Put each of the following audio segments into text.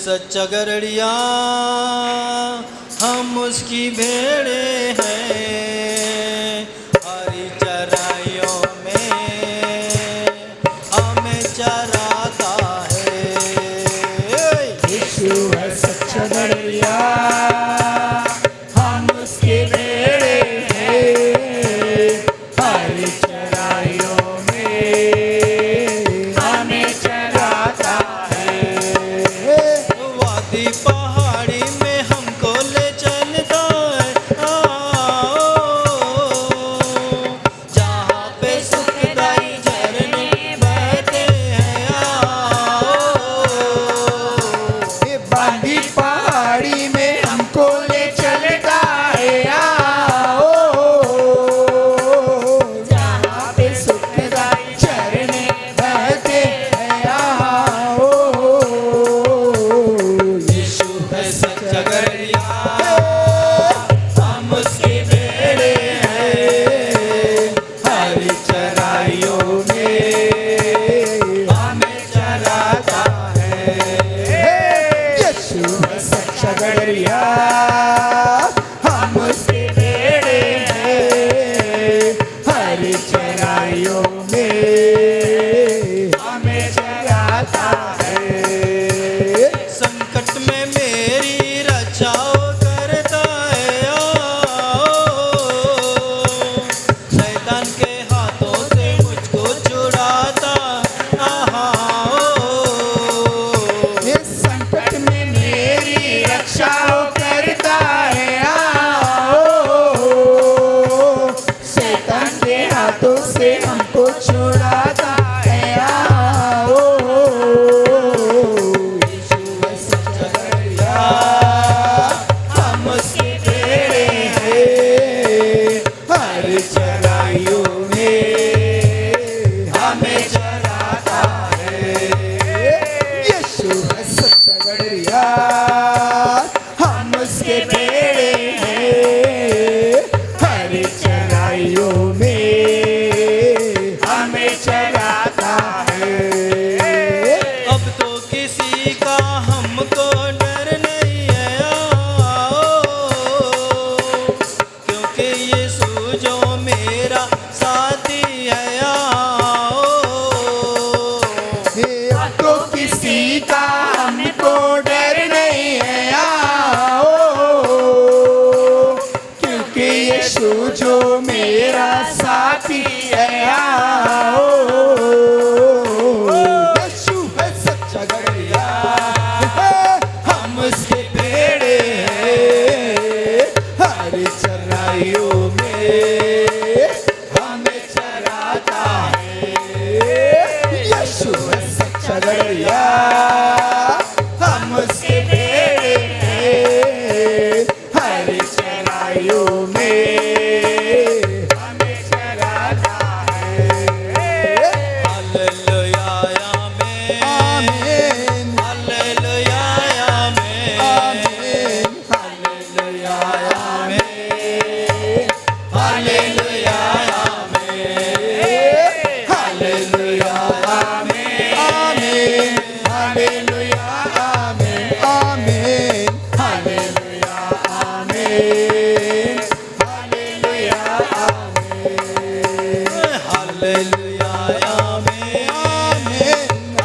सच्चा गरड़िया, हम उसकी भेड़े हैं। हरी चराइयों में हमें चराता है। यीशु है सच्चा गड़िया, हम उसके भेड़े हैं। हरी चराइयों में हमें चराता है। वादी पहाड़ी में हमको ले चलता है, जहाँ पे सुखदाई झरने बहते हैं। ये बांदी पहाड़ी में हमको ले चलता है। आओ, जहाँ पे सुखदाई झरने बहते हैं। आओ, यीशु है सच्चा गड़िया, हम उसके भेड़े हैं। हरी चराइयों में हमें चराता है। यीशु है सच्चा गड़िया, हम उसके भेड़े हैं। हरी चराइयों में हमें चराता है। संकट में मेरी रक्षा करता है। शैतान के हाथों से मुझको छुड़ाता। इस संकट में मेरी रक्षा करता है। आओ, शैतान के हाथों से हमको छुड़ाता है। आओ, यीशु है सच्चा गड़िया, हम उसके भेड़े हैं। हर चराइयों में हमें चराता है। यीशु है सच्चा गड़िया, हम उसके भेड़े हैं। हर चराइयों में हमें चराता है। अब तो किसी का हमको डर नहीं है, क्योंकि यीशु जो मेरा साथी है। अब तो किसी का हमको डर नहीं है। आओ, क्योंकि यीशु जो मेरा साथी है। आओ, यीशु है सच्चा गड़िया, हम उसके भेड़े हैं। हर चराइयों में हमें चराता है। यीशु है सच्चा गड़िया, हम उसके भेड़े हैं। हर चराइयों में हमें चराता है। हालेलुया आमीन, आमीन, हालेलुया आमीन, आमीन, हालेलुया आमीन, हालेलुया आमीन, हालेलुया आमीन, आमीन, हालेलुया, आमीन, आमीन, हालेलुया, आमीन, हालेलुया, आमीन,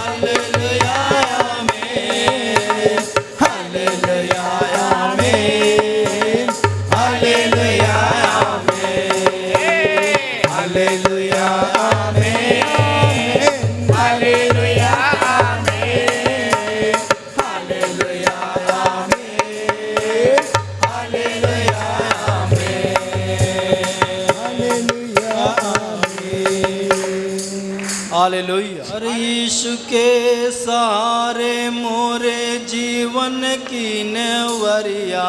हालेलुया आमीन, हालेलुया आमीन, हालेलुया आमीन, हालेलुया आमीन, हालेलुया आमीन, हालेलुया, आमीन, हालेलुया आमीन, हालेलुया आमीन, हालेलुया। अरे यीशु के सहारे मोरे जीवन की नेवरिया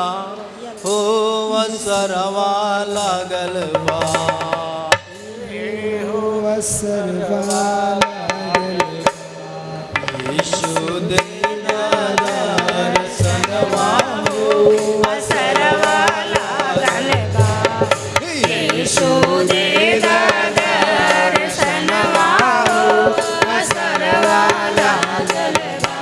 हो असरवा लागल बा। यीशु दे दर्शनवा हो असरवा लागल बा। यीशु दे दर्शनवा हो, असरवा लागल बा।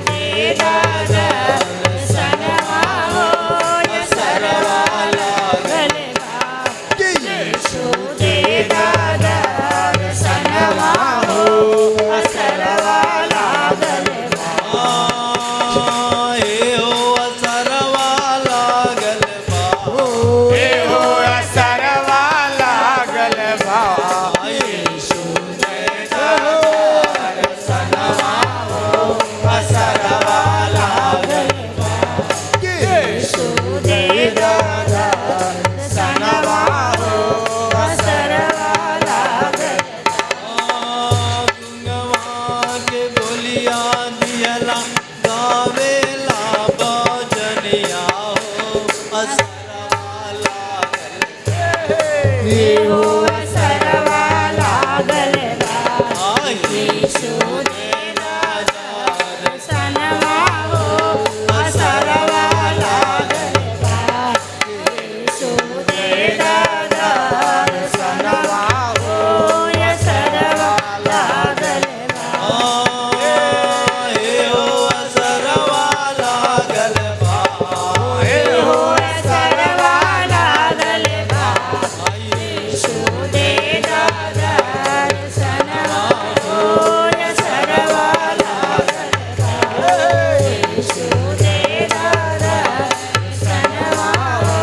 दे दादा सनवा हो सरवा लागल बा यीशु दे दादा सनवा हो सरवा लागल बा ए हो असरवा लागल बा हे हो सरवा लागल बा यीशु दे दादा सनवा हो असरवा लागल बा यीशु दे दादा सनवा हो सरवा लागल गुंगवा के बोलिया दियला गावेला भजनिया हो असरवा लागल हे हो सरवा लागल बा यीशु दे दादा सनवा हो सरवा लागल बा यीशु दे दादा सनवा हो सरवा लागल बा ए हो असरवा लागल बा हे हो सरवा लागल बा यीशु दे दादा सनवा हो सरवा लागल बा यीशु दे दादा सनवा हो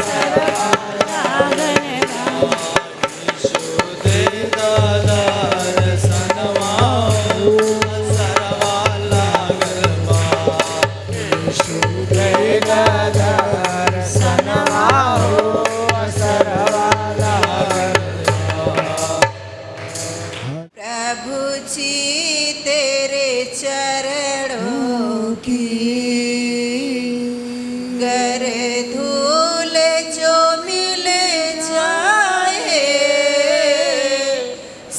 सरवा लागल बा यीशु दे दादा सनवा हो असरवा लागल बा यीशु दे दादा सनवा हो सरवा लागल प्रभु जी तेरे चरणों की गर धूल जो मिल जाए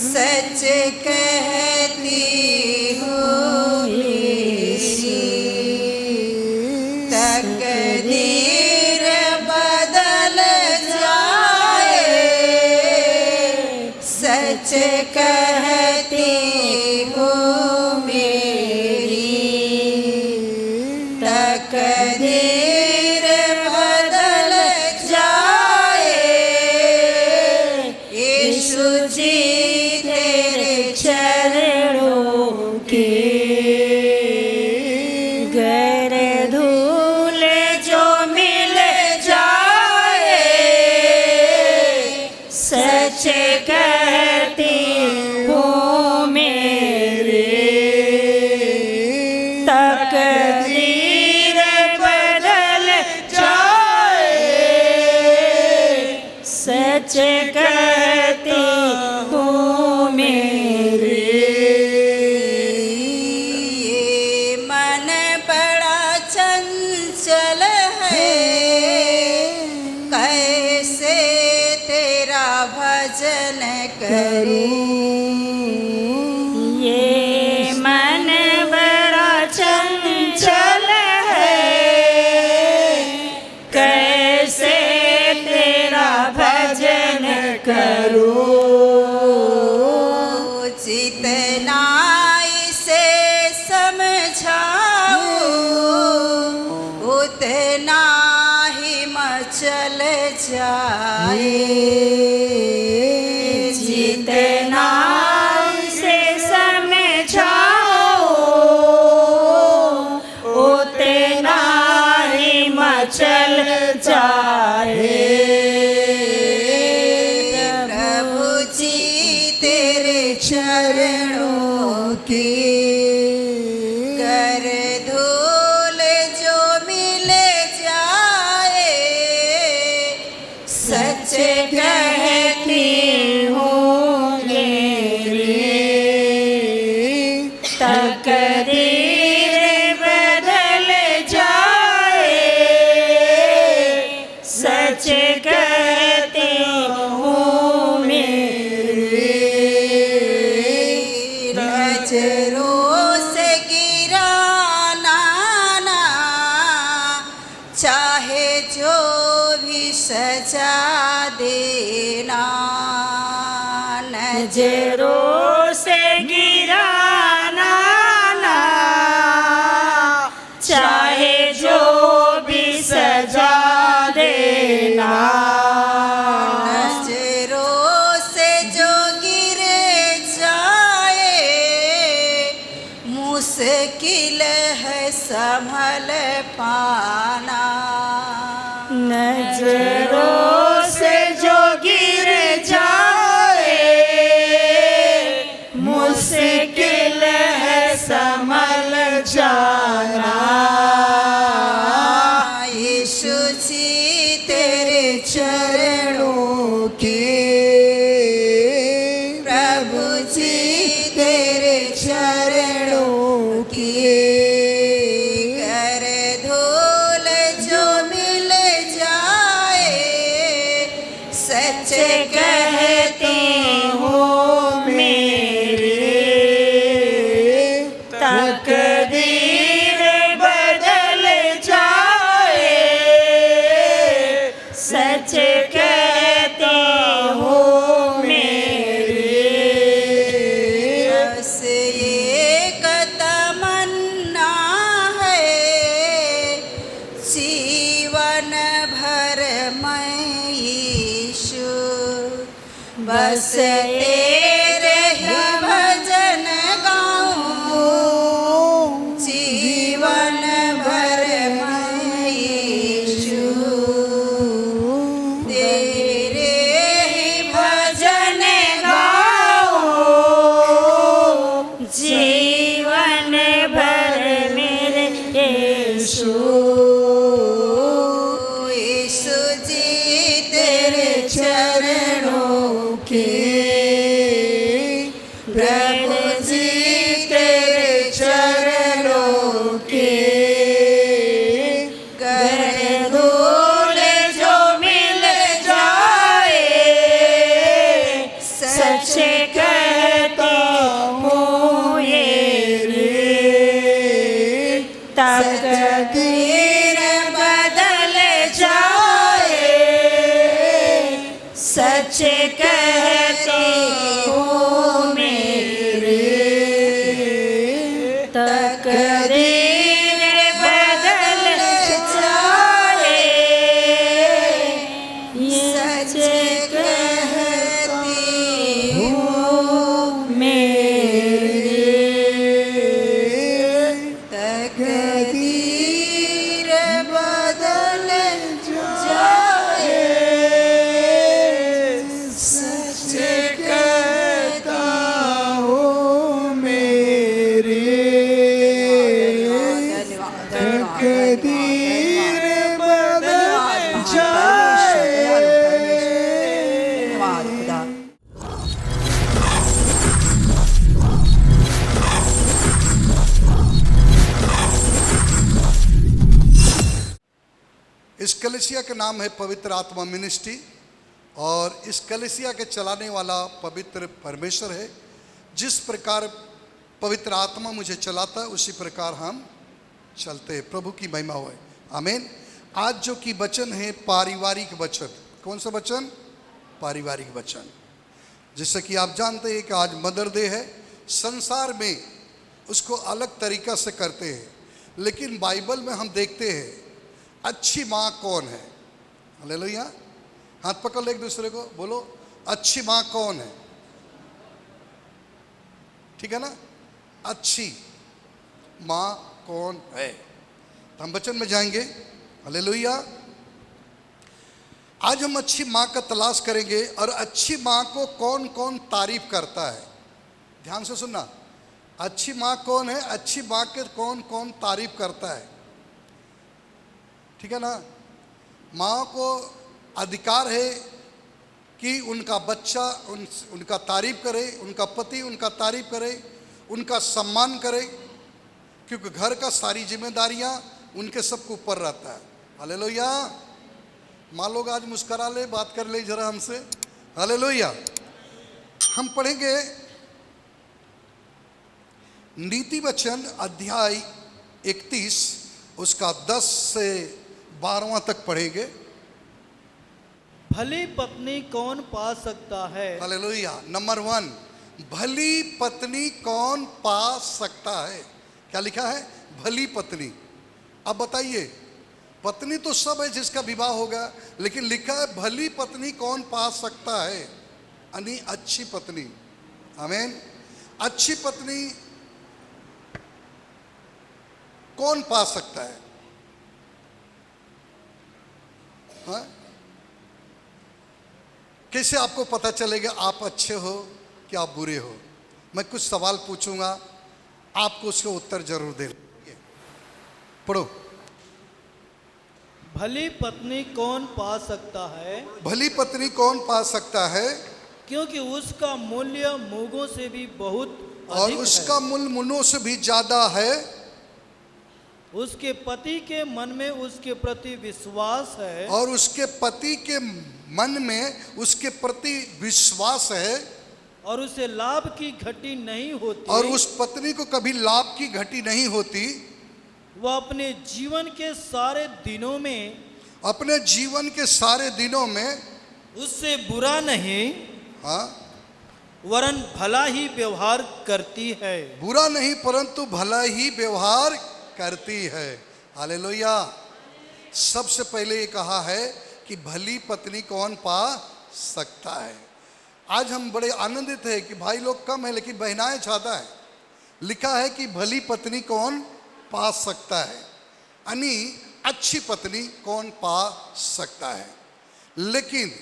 सच कहती हूँ मेरी तकदीर बदल जाए सच कहती हूँ मेरी तकदीर बदल जाए यीशु जी तेरे चरणों के गर धूल जो मिल जाए सच कहती हूँ मेरी तकदीर बदल जाए सच कहती हूँ मेरी ये मन बड़ा चंचल है कैसे तेरा भजन करूं ये मन बड़ा चंचल है कैसे तेरा भजन करूं जितना इसे समझाऊं उतना ही मचल जाए जितना से समझाओ उतना ही मचल जाए प्रभु जी तेरे चरणों की कर धूल जो मिल जाए सच कहती हूँ मेरी तकदीर बदल जाए सच कहती हूँ मेरी नजरों से गिराना ना चाहे जो भी सजा देना नजरों से गिराना ना चाहे जो भी सजा देना। नजरों से जो गिर जाए मुश्किल है संभल पाना। नजरों से जो गिर जाए मुश्किल है संभल जाना। यीशु जी तेरे चरणों की प्रभु जी तेरे चरणों की कर धूल जो मिल जाए सच कहती हूँ मेरी तकदीर बदल जाए सच कहती हूँ मेरी। बस एक तमन्ना है जीवन भर मैं यीशु बस तेरे ही भजन गाऊं जीवन भर मैं यीशु तेरे ही भजन गाऊं जीवन भर मेरे यीशु। यीशु जी तेरे चरणों की प्रभु जी तेरे चरणों की कर धूल जो मिल जाए सच कहती हूँ ये तकदीर बदल जाए सच कहती हूँ मेरी तकदीर बदल जाए सच कहती हूँ मेरी तकदीर बदल जाए सच कहता हूँ मेरी तकदीर बदल जाए। इस कलीसिया का नाम है पवित्र आत्मा मिनिस्ट्री और इस कलीसिया के चलाने वाला पवित्र परमेश्वर है। जिस प्रकार पवित्र आत्मा मुझे चलाता है उसी प्रकार हम चलते हैं। प्रभु की महिमा होए, आमीन। आज जो कि वचन है पारिवारिक वचन। कौन सा वचन? पारिवारिक वचन। जैसे कि आप जानते हैं कि आज मदर डे है। संसार में उसको अलग तरीका से करते हैं, लेकिन बाइबल में हम देखते हैं अच्छी माँ कौन है। हालेलुया। हाथ पकड़ ले एक दूसरे को, बोलो अच्छी माँ कौन है। ठीक है ना? अच्छी माँ कौन है। तो हम वचन में जाएंगे। हालेलुया। आज हम अच्छी माँ का तलाश करेंगे और अच्छी माँ को कौन कौन तारीफ करता है। ध्यान से सुनना, अच्छी माँ कौन है, अच्छी माँ के कौन कौन तारीफ करता है। ठीक है ना? माँ को अधिकार है कि उनका बच्चा उनका तारीफ करे, उनका पति उनका तारीफ करे, उनका सम्मान करे, क्योंकि घर का सारी जिम्मेदारियां उनके सबके ऊपर रहता है। हालेलुया। माँ लोग आज मुस्करा ले, बात कर ले जरा हमसे। हालेलुया। हम पढ़ेंगे नीति वचन अध्याय 31 उसका 10 से 12वां तक पढ़ेंगे। भली पत्नी कौन पा सकता है। हालेलुया। नंबर 1, भली पत्नी कौन पा सकता है। क्या लिखा है? भली पत्नी। अब बताइए, पत्नी तो सब है जिसका विवाह होगा, लेकिन लिखा है भली पत्नी कौन पा सकता है, यानी अच्छी पत्नी। आमीन। अच्छी पत्नी कौन पा सकता है? हाँ? कैसे आपको पता चलेगा आप अच्छे हो कि आप बुरे हो? मैं कुछ सवाल पूछूंगा, आपको उसका उत्तर जरूर देना। पढ़ो। भली पत्नी कौन पा सकता है? भली पत्नी कौन पा सकता है? क्योंकि उसका मूल्य मूंगों से भी बहुत और अधिक उसका है। मूल्य मुनों से भी ज्यादा है। उसके पति के मन में उसके प्रति विश्वास है। और उसके पति के मन में उसके प्रति विश्वास है। और उसे लाभ की घटी नहीं होती। और उस पत्नी को कभी लाभ की घटी नहीं होती। वह अपने जीवन के सारे दिनों में, अपने जीवन के सारे दिनों में उससे बुरा नहीं, हाँ, वरन भला ही व्यवहार करती है। बुरा नहीं परंतु भला ही व्यवहार करती है। हालेलुया। सबसे पहले ये कहा है कि भली पत्नी कौन पा सकता है। आज हम बड़े आनंदित हैं कि भाई लोग कम है लेकिन बहनाएं ज्यादा है। लिखा है कि भली पत्नी कौन पा सकता है, यानी अच्छी पत्नी कौन पा सकता है, लेकिन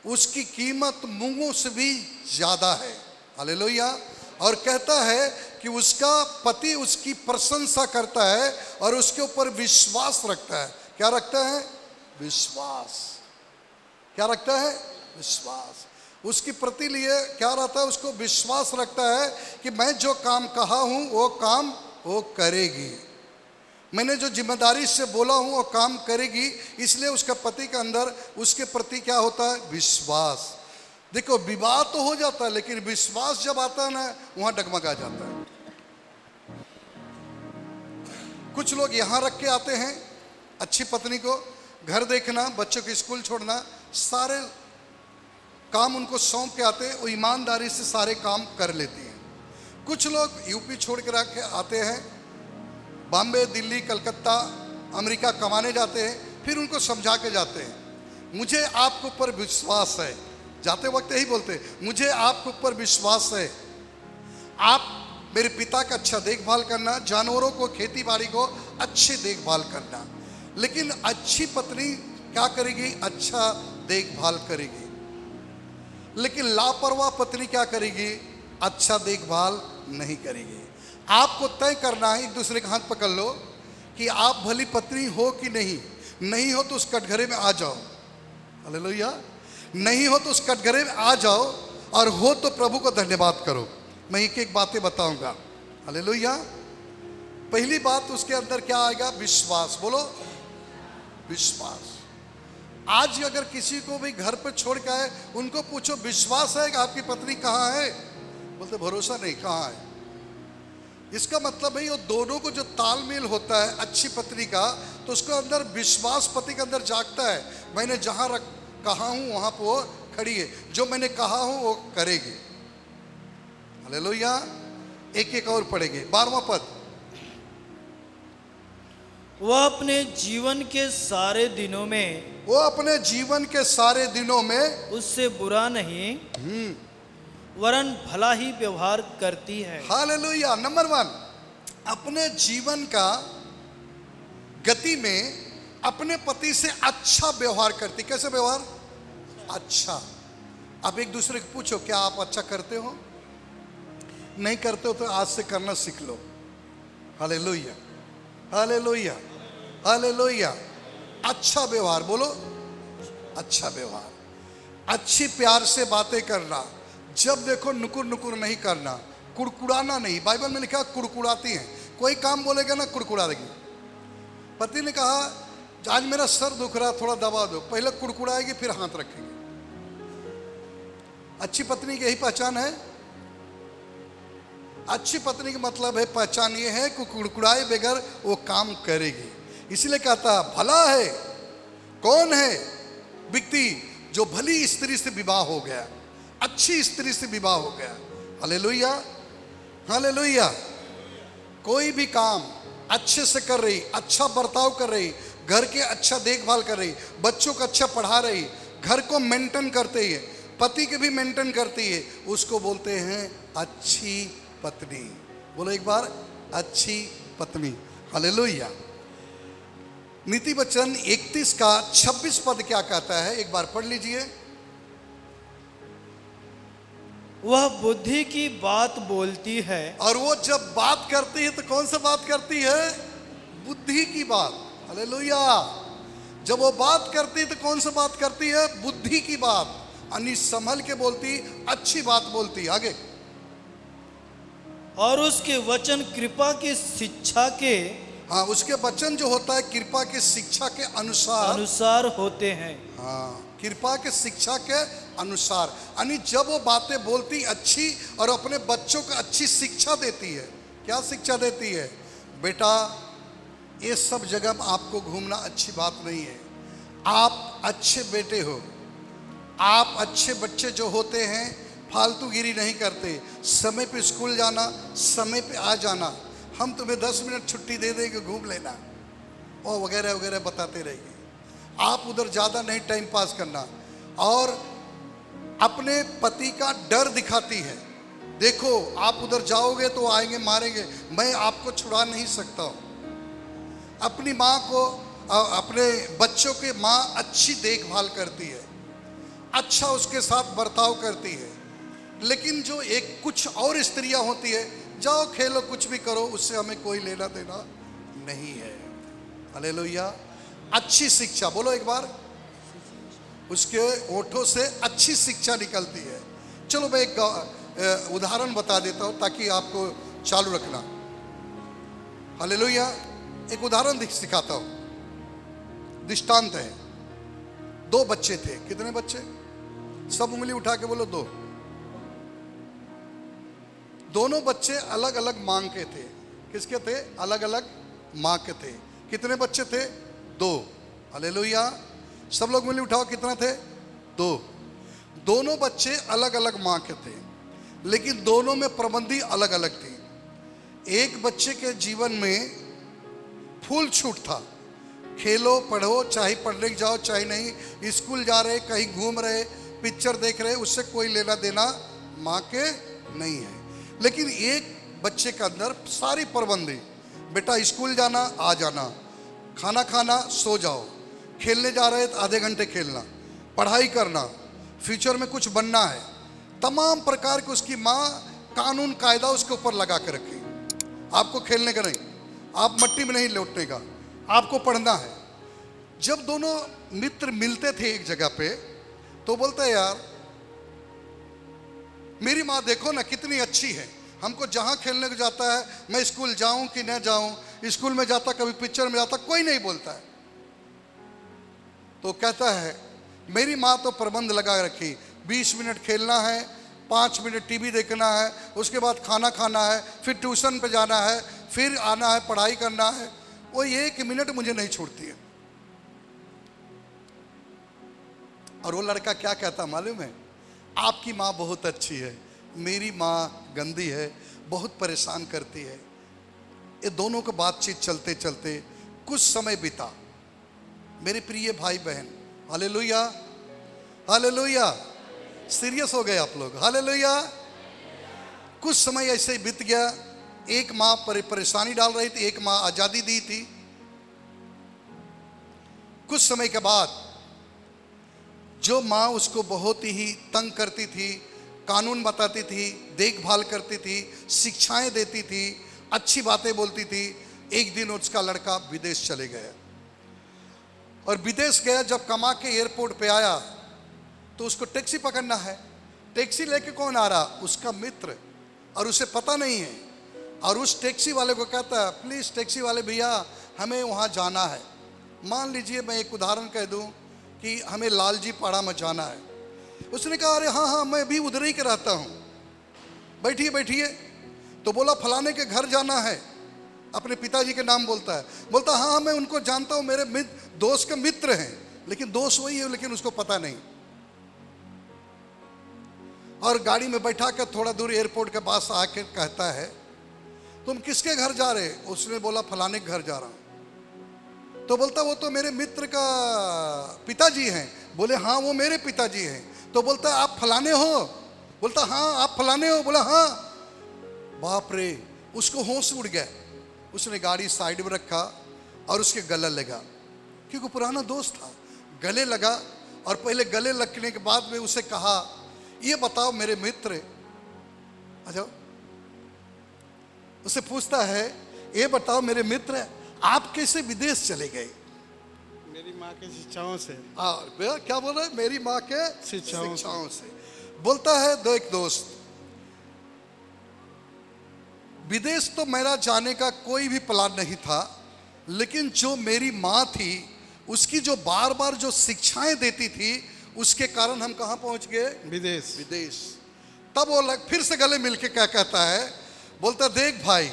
उसकी कीमत मूंगों से भी ज्यादा है। हालेलुया। और कहता है कि उसका पति उसकी प्रशंसा करता है और उसके ऊपर विश्वास रखता है। क्या रखता है? विश्वास। क्या रखता है? विश्वास। उसकी प्रति लिए क्या रहता है? उसको विश्वास रखता है कि मैं जो काम कहा हूं वो काम वो करेगी, मैंने जो जिम्मेदारी से बोला हूं वो काम करेगी। इसलिए उसका पति के अंदर उसके प्रति क्या होता है? विश्वास। देखो, विवाह तो हो जाता है लेकिन विश्वास जब आता है ना, वहां डगमगा जाता है। कुछ लोग यहां रख के आते हैं अच्छी पत्नी को, घर देखना, बच्चों को स्कूल छोड़ना, सारे काम उनको सौंप के आते हैं, वो ईमानदारी से सारे काम कर लेती हैं। कुछ लोग यूपी छोड़ के रख के आते हैं, बॉम्बे, दिल्ली, कलकत्ता, अमेरिका कमाने जाते हैं, फिर उनको समझा के जाते हैं मुझे आपके ऊपर विश्वास है। जाते वक्त यही बोलते हैं, मुझे आपके ऊपर विश्वास है, आप मेरे पिता का अच्छा देखभाल करना, जानवरों को, खेती बाड़ी को अच्छी देखभाल करना। लेकिन अच्छी पत्नी क्या करेगी? अच्छा देखभाल करेगी। लेकिन लापरवाह पत्नी क्या करेगी? अच्छा देखभाल नहीं करेगी। आपको तय करना है, एक दूसरे का हाथ पकड़ लो कि आप भली पत्नी हो कि नहीं। नहीं हो तो उस कटघरे में आ जाओ। हालेलुया। नहीं हो तो उस कटघरे में आ जाओ, और हो तो प्रभु को धन्यवाद करो। मैं एक एक बातें बताऊंगा। हालेलुया। पहली बात, उसके अंदर क्या आएगा? विश्वास। बोलो, विश्वास। आज अगर किसी को भी घर पर छोड़ के आए, उनको पूछो विश्वास है कि आपकी पत्नी कहाँ है? बोलते भरोसा नहीं, कहाँ है? इसका मतलब है वो दोनों को जो तालमेल होता है अच्छी पत्नी का, तो उसके अंदर विश्वास पति के अंदर जागता है। मैंने जहां कहा हूं वहां पर वो खड़ी है, जो मैंने कहा हूं वो करेगी। हालेलुया। एक एक और पढ़ेंगे, 12वां पद। वह अपने जीवन के सारे दिनों में, वो अपने जीवन के सारे दिनों में उससे बुरा नहीं, वरन भला ही व्यवहार करती है। हालेलुया। नंबर 1, अपने जीवन का गति में अपने पति से अच्छा व्यवहार करती। कैसे व्यवहार? अच्छा। आप एक दूसरे को पूछो, क्या आप अच्छा करते हो? नहीं करते हो तो आज से करना सीख लो। Hallelujah, hallelujah, hallelujah. अच्छा व्यवहार, बोलो अच्छा व्यवहार। अच्छी प्यार से बातें करना, जब देखो नुकुर नुकुर नहीं करना, कुड़कुड़ाना नहीं। बाइबल में लिखा कुड़कुड़ाती हैं, कोई काम बोलेगा ना कुड़कुड़ा देगी। पति ने कहा आज मेरा सर दुख रहा, थोड़ा दबा दो, पहले कुड़कुड़ाएगी फिर हाथ रखेगी। अच्छी पत्नी की यही पहचान है। अच्छी पत्नी का मतलब है, पहचान ये है कि कुड़कुड़ाए बगैर वो काम करेगी। इसलिए कहता भला है कौन है व्यक्ति जो भली स्त्री से विवाह हो गया, अच्छी स्त्री से विवाह हो गया। Hallelujah, hallelujah. कोई भी काम अच्छे से कर रही, अच्छा बर्ताव कर रही, घर के अच्छा देखभाल कर रही, बच्चों को अच्छा पढ़ा रही, घर को मेंटेन करते ही, पति के भी मेंटेन करती है, उसको बोलते हैं अच्छी पत्नी। बोलो एक बार, अच्छी पत्नी। हालेलुया। नीति वचन 31 का 26 पद क्या कहता है, एक बार पढ़ लीजिए। वह बुद्धि की बात बोलती है। और वो जब बात करती है तो कौन सा बात करती है? बुद्धि की बात। हालेलुया। जब वो बात करती है तो कौन सा बात करती है? बुद्धि की बात, यानी संभल के बोलती, अच्छी बात बोलती। आगे, और उसके वचन कृपा की शिक्षा के हाँ, उसके वचन जो होता है कृपा की शिक्षा के अनुसार होते हैं। हाँ, कृपा के शिक्षा के अनुसार, यानी जब वो बातें बोलती अच्छी और अपने बच्चों को अच्छी शिक्षा देती है। क्या शिक्षा देती है? बेटा, ये सब जगह आपको घूमना अच्छी बात नहीं है। आप अच्छे बेटे हो, आप अच्छे बच्चे जो होते हैं फालतूगिरी नहीं करते, समय पे स्कूल जाना, समय पे आ जाना, हम तुम्हें 10 मिनट छुट्टी दे देंगे, घूम लेना, और वगैरह वगैरह बताते रहेंगे। आप उधर ज़्यादा नहीं टाइम पास करना। और अपने पति का डर दिखाती है, देखो आप उधर जाओगे तो आएंगे मारेंगे, मैं आपको छुड़ा नहीं सकता हूँ। अपनी माँ को, अपने बच्चों के माँ अच्छी देखभाल करती है, अच्छा उसके साथ बर्ताव करती है। लेकिन जो एक कुछ और स्त्रियां होती है, जाओ खेलो कुछ भी करो, उससे हमें कोई लेना देना नहीं है। हालेलुया। अच्छी शिक्षा, बोलो एक बार, उसके होठों से अच्छी शिक्षा निकलती है। चलो मैं एक उदाहरण बता देता हूँ ताकि आपको चालू रखना। हालेलुया। एक उदाहरण सिखाता हूँ, दृष्टांत है। 2 बच्चे थे। कितने बच्चे? सब उंगली उठा के बोलो, 2। दोनों बच्चे अलग अलग मांग के थे। किसके थे? अलग अलग माँ के थे। कितने बच्चे थे? 2। हालेलुया। सब लोग उंगली उठाओ, कितना थे? 2। दोनों बच्चे अलग अलग माँ के थे, लेकिन दोनों में प्रबंधी अलग अलग थी। एक बच्चे के जीवन में फुल छूट था, खेलो पढ़ो, चाहे पढ़ने जाओ चाहे नहीं, स्कूल जा रहे, कहीं घूम रहे, पिक्चर देख रहे, उससे कोई लेना देना माँ के नहीं है। लेकिन एक बच्चे के अंदर सारी प्रबंधी, बेटा स्कूल जाना, आ जाना, खाना खाना, सो जाओ, खेलने जा रहे तो आधे घंटे खेलना, पढ़ाई करना, फ्यूचर में कुछ बनना है, तमाम प्रकार की उसकी माँ कानून कायदा उसके ऊपर लगा के रखी। आपको खेलने का नहीं, आप मट्टी में नहीं लौटने का, आपको पढ़ना है। जब दोनों मित्र मिलते थे एक जगह पे, तो बोलते यार मेरी माँ देखो ना कितनी अच्छी है, हमको जहाँ खेलने को जाता है, मैं स्कूल जाऊँ कि न जाऊँ, स्कूल में जाता, कभी पिक्चर में जाता, कोई नहीं बोलता है। तो कहता है मेरी माँ तो प्रबंध लगा रखी, 20 मिनट खेलना है, 5 मिनट टीवी देखना है, उसके बाद खाना खाना है, फिर ट्यूशन पे जाना है, फिर आना है, पढ़ाई करना है, वो 1 मिनट मुझे नहीं छोड़ती है। और वो लड़का क्या कहता मालूम है? आपकी माँ बहुत अच्छी है, मेरी माँ गंदी है, बहुत परेशान करती है। ये दोनों को बातचीत चलते चलते कुछ समय बीता। मेरे प्रिय भाई बहन, हालेलुया, हालेलुया, सीरियस हो गए आप लोग, हालेलुया। कुछ समय ऐसे ही बीत गया। एक माँ परेशानी डाल रही थी, एक माँ आज़ादी दी थी। कुछ समय के बाद जो माँ उसको बहुत ही तंग करती थी, कानून बताती थी, देखभाल करती थी, शिक्षाएं देती थी, अच्छी बातें बोलती थी, एक दिन उसका लड़का विदेश चले गया। और विदेश गया, जब कमा के एयरपोर्ट पे आया तो उसको टैक्सी पकड़ना है। टैक्सी लेके कौन आ रहा? उसका मित्र, और उसे पता नहीं है। और उस टैक्सी वाले को कहता है, प्लीज़ टैक्सी वाले भैया हमें वहाँ जाना है। मान लीजिए मैं एक उदाहरण कह दूँ कि हमें लालजी पाड़ा में जाना है। उसने कहा अरे हाँ हाँ मैं भी उधर ही के रहता हूँ, बैठिए बैठिए। तो बोला फलाने के घर जाना है, अपने पिताजी के नाम बोलता है। बोलता हाँ मैं उनको जानता हूँ, मेरे दोस्त के मित्र हैं, लेकिन दोस्त वही है लेकिन उसको पता नहीं। और गाड़ी में बैठा कर थोड़ा दूर एयरपोर्ट के पास आके कहता है तुम किसके घर जा रहे? उसने बोला फलाने के घर जा रहा हूं। तो बोलता वो तो मेरे मित्र का पिताजी हैं। बोले हाँ वो मेरे पिताजी हैं। तो बोलता आप फलाने हो? बोलता हाँ आप फलाने हो? बोला हाँ। बाप रे, उसको होश उड़ गया। उसने गाड़ी साइड में रखा और उसके गले लगा, क्योंकि पुराना दोस्त था। गले लगा और पहले गले लगने के बाद में उसे कहा ये बताओ मेरे मित्र, अच्छा उसे पूछता है ये बताओ मेरे मित्र आप कैसे विदेश चले गए? मेरी माँ की शिक्षाओं से। क्या बोल रहे? मेरी माँ के शिक्षाओं से। बोलता है दो एक दोस्त, विदेश तो मेरा जाने का कोई भी प्लान नहीं था, लेकिन जो मेरी माँ थी उसकी जो बार बार जो शिक्षाएं देती थी उसके कारण हम कहाँ पहुंच गए? विदेश। तब वो फिर से गले मिलके क्या कहता है? बोलता देख भाई,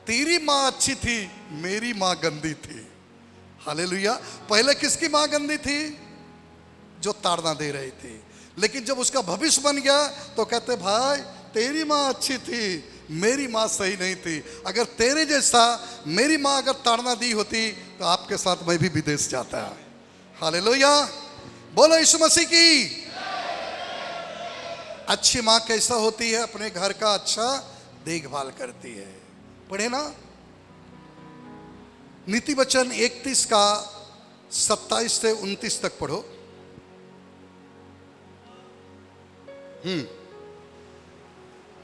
तेरी माँ अच्छी थी, मेरी माँ गंदी थी। हालेलुया। पहले किसकी माँ गंदी थी? जो ताड़ना दे रही थी। लेकिन जब उसका भविष्य बन गया तो कहते भाई तेरी माँ अच्छी थी, मेरी माँ सही नहीं थी। अगर तेरे जैसा मेरी माँ अगर ताड़ना दी होती तो आपके साथ मैं भी विदेश जाता। हालेलुया। बोलो यीशु मसीह की। अच्छी माँ कैसा होती है? अपने घर का अच्छा देखभाल करती है। पढ़े ना नीति वचन 31 का 27 से 29 तक पढ़ो।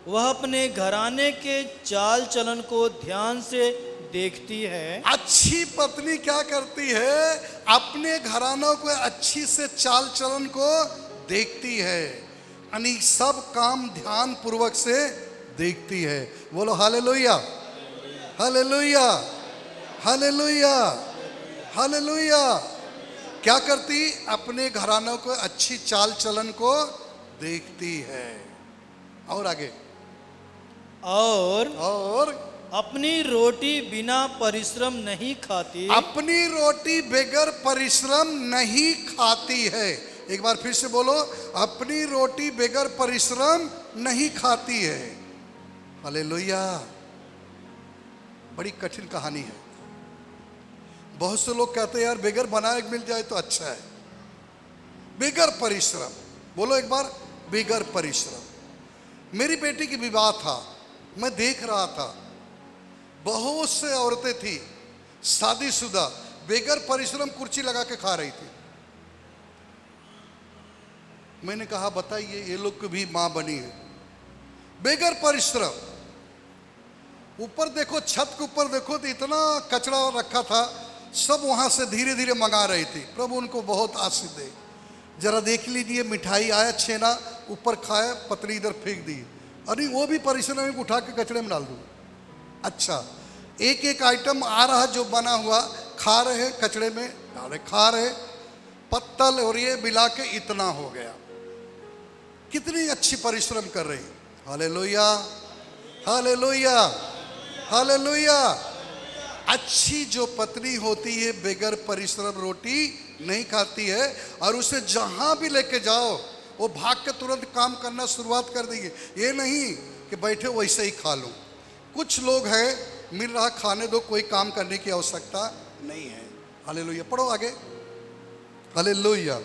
वह अपने घराने के चाल चलन को ध्यान से देखती है। अच्छी पत्नी क्या करती है? अपने घरानों को अच्छी से चाल चलन को देखती है, यानी सब काम ध्यान पूर्वक से देखती है। बोलो हालेलुया, हालेलुया, हालेलुया, हालेलुया। क्या करती? अपने घरानों को अच्छी चाल चलन को देखती है। और आगे, और अपनी रोटी बिना परिश्रम नहीं खाती। अपनी रोटी बगैर परिश्रम नहीं खाती है। एक बार फिर से बोलो, अपनी रोटी बगैर परिश्रम नहीं खाती है। हालेलुया। बड़ी कठिन कहानी है। बहुत से लोग कहते हैं यार बगैर बनाए मिल जाए तो अच्छा है। बगैर परिश्रम, बोलो एक बार, बगैर परिश्रम। मेरी बेटी की विवाह था, मैं देख रहा था बहुत से औरतें थी शादीशुदा, बगैर परिश्रम कुर्सी लगा के खा रही थी। मैंने कहा बताइए ये लोग की भी माँ बनी है बगैर परिश्रम। ऊपर देखो, छत के ऊपर देखो तो इतना कचरा रखा था, सब वहां से धीरे धीरे मंगा रही थी। प्रभु उनको बहुत आशीष दे। जरा देख लीजिए, मिठाई आया छेना, ऊपर खाया, पतली इधर फेंक दी। अरे वो भी परिश्रम में उठा के कचरे में डाल दूँ। अच्छा, एक एक आइटम आ रहा जो बना हुआ, खा रहे, कचरे में डाले, खा रहे, पत्तल और ये मिला के इतना हो गया। कितनी अच्छी परिश्रम कर रही। Hallelujah, hallelujah, hallelujah. अच्छी जो पत्नी होती है बगैर परिश्रम रोटी नहीं खाती है, और उसे जहां भी लेके जाओ वो भाग के तुरंत काम करना शुरुआत कर देंगे। ये नहीं कि बैठे वैसे ही खा लो। कुछ लोग हैं मिल रहा खाने दो, कोई काम करने की आवश्यकता नहीं है। हालेलुया। पढ़ो आगे। हालेलुया।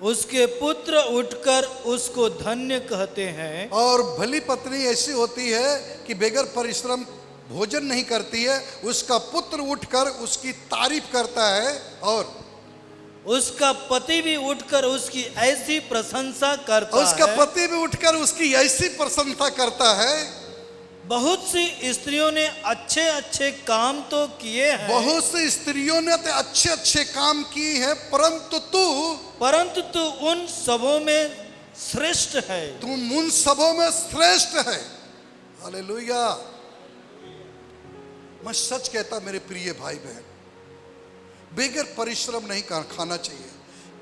उसके पुत्र उठकर उसको धन्य कहते हैं। और भली पत्नी ऐसी होती है कि बगैर परिश्रम भोजन नहीं करती है, उसका पुत्र उठकर उसकी तारीफ करता है, और उसका पति भी उठकर उसकी ऐसी प्रशंसा करता है। उसका पति भी उठकर उसकी ऐसी प्रशंसा करता है। बहुत सी स्त्रियों ने अच्छे अच्छे काम तो किए हैं, बहुत सी स्त्रियों ने तो अच्छे अच्छे काम किए हैं, परंतु तू उन सबों में श्रेष्ठ है। तुम उन सबों में श्रेष्ठ है। हालेलुया। मैं सच कहता मेरे प्रिय भाई बहन, बगैर परिश्रम नहीं खाना चाहिए।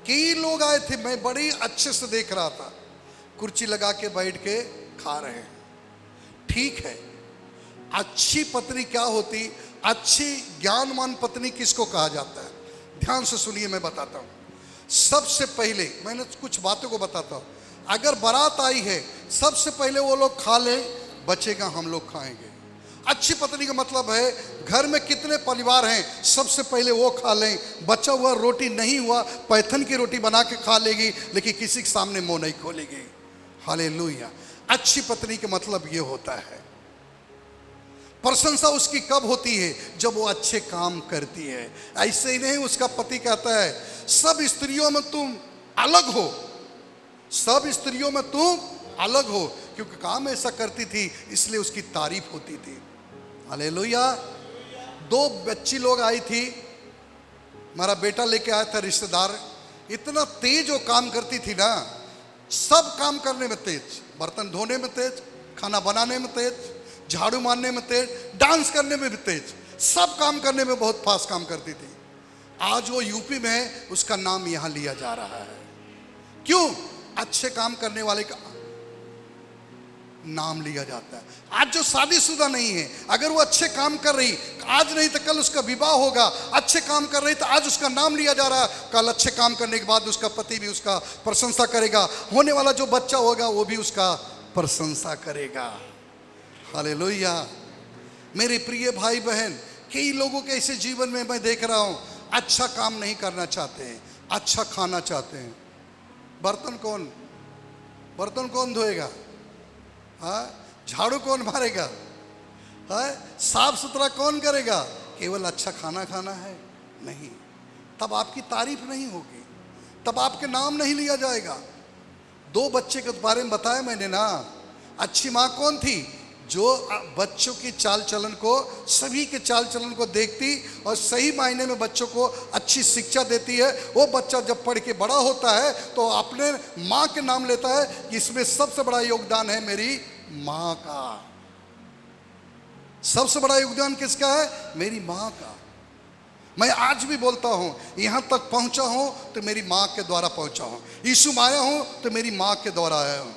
कई लोग आए थे, मैं बड़ी अच्छे से देख रहा था, कुर्सी लगा के बैठ के खा रहे हैं। ठीक है, अच्छी पत्नी क्या होती? अच्छी ज्ञानवान पत्नी किसको कहा जाता है? ध्यान से सुनिए, मैं बताता हूं। सबसे पहले मैंने कुछ बातों को बताता हूं। अगर बारात आई है, सबसे पहले वो लोग खा ले, बचेगा हम लोग खाएंगे। अच्छी पत्नी का मतलब है घर में कितने परिवार हैं, सबसे पहले वो खा लें, बचा हुआ रोटी नहीं हुआ पैथन की रोटी बना के खा लेगी, लेकिन किसी के सामने मुंह नहीं खोलेगी। हालेलुया। अच्छी पत्नी का मतलब ये होता है। प्रशंसा उसकी कब होती है? जब वो अच्छे काम करती है। ऐसे ही नहीं उसका पति कहता है सब स्त्रियों में तुम अलग हो, सब स्त्रियों में तुम अलग हो, क्योंकि काम ऐसा करती थी इसलिए उसकी तारीफ होती थी। हालेलुया। 2 बच्ची लोग आई थी, हमारा बेटा लेके आया था रिश्तेदार, इतना तेज वो काम करती थी ना, सब काम करने में तेज, बर्तन धोने में तेज, खाना बनाने में तेज, झाड़ू मारने में तेज, डांस करने में भी तेज, सब काम करने में बहुत फास्ट काम करती थी। आज वो यूपी में है, उसका नाम यहां लिया जा रहा है। क्यों? अच्छे काम करने वाले का नाम लिया जाता है। आज जो शादीशुदा नहीं है, अगर वो अच्छे काम कर रही, आज नहीं तो कल उसका विवाह होगा, अच्छे काम कर रही तो आज उसका नाम लिया जा रहा है, कल अच्छे काम करने के बाद उसका पति भी उसका प्रशंसा करेगा, होने वाला जो बच्चा होगा वो भी उसका प्रशंसा करेगा। हालेलुया। मेरे प्रिय भाई बहन, कई लोगों के ऐसे जीवन में मैं देख रहा हूं, अच्छा काम नहीं करना चाहते हैं, अच्छा खाना चाहते हैं। बर्तन कौन धोएगा? हाँ, झाड़ू कौन मारेगा? हाँ, साफ सुथरा कौन करेगा? केवल अच्छा खाना खाना है? नहीं, तब आपकी तारीफ नहीं होगी, तब आपके नाम नहीं लिया जाएगा। 2 बच्चे के बारे में बताया मैंने ना। अच्छी माँ कौन थी? जो बच्चों की चाल चलन को, सभी के चाल चलन को देखती और सही मायने में बच्चों को अच्छी शिक्षा देती है। वो बच्चा जब पढ़ के बड़ा होता है तो अपने माँ के नाम लेता है, इसमें सबसे बड़ा योगदान है मेरी माँ का। सबसे बड़ा योगदान किसका है? मेरी माँ का। मैं आज भी बोलता हूं, यहां तक पहुंचा हूं तो मेरी माँ के द्वारा पहुंचा हूं, यीशु में आया हूं तो मेरी माँ के द्वारा आया हूं,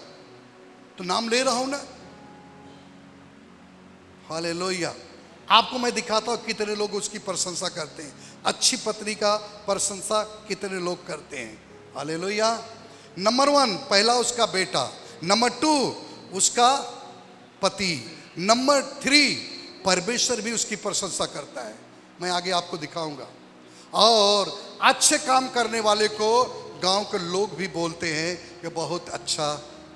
तो नाम ले रहा हूं ना। हालेलुया। आपको मैं दिखाता हूं कितने लोग उसकी प्रशंसा करते हैं। अच्छी पत्नी का प्रशंसा कितने लोग करते हैं। हालेलुया। नंबर 1 पहला उसका बेटा, नंबर 2 उसका पति, नंबर 3 परमेश्वर भी उसकी प्रशंसा करता है। मैं आगे आपको दिखाऊंगा। और अच्छे काम करने वाले को गांव के लोग भी बोलते हैं कि बहुत अच्छा